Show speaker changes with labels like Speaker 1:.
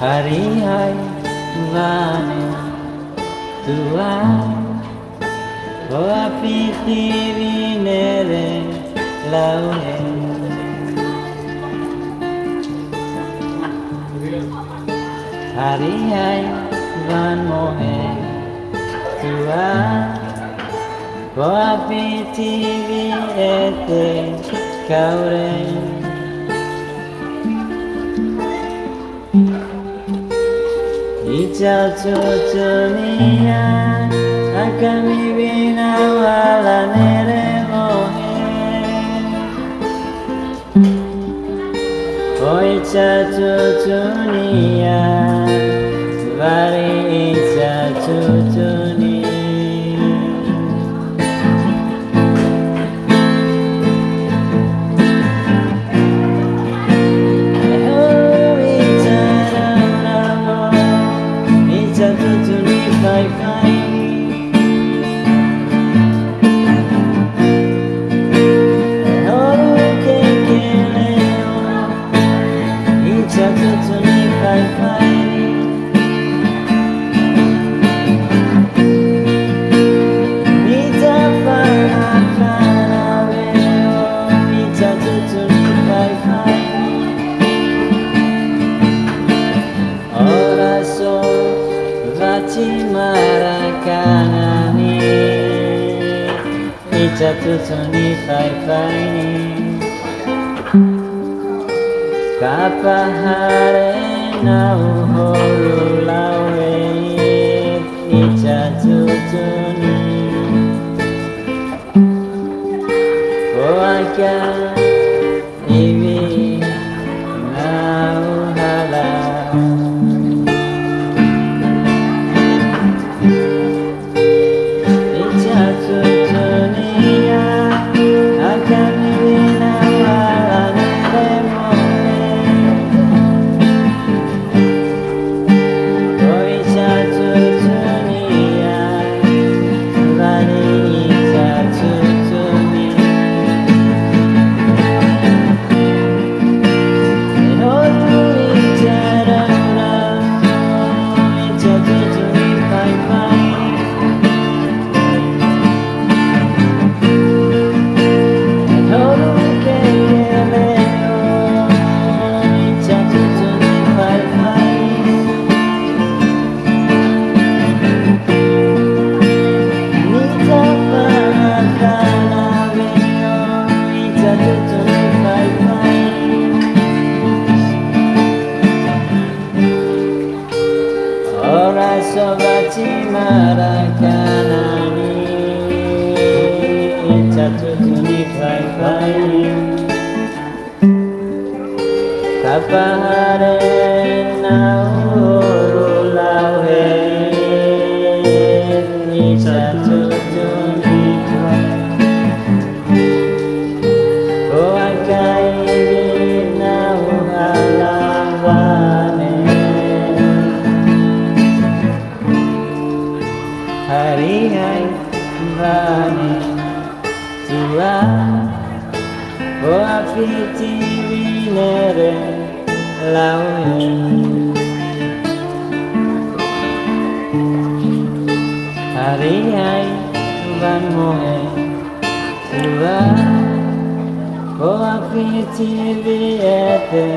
Speaker 1: Hari-hari vane tua Boa piti vinere laune Hari-hari van mohe tua Boa piti vinete kaure Ija cucunia akami bina wala nere mohe Oh ija cucunia Vari ija cucuni Marakanani Ija tutuni fai Kapahare nau holu lawe Ija tutuni Oaka iwi nau halau Sobaci marakanani Catutuni fai Kapahare nauru lawe Catutuni Oakai binau alawane Hari-hari vane tua Boa piti vinere laue Hari-hari van mohe tua Boa piti vinere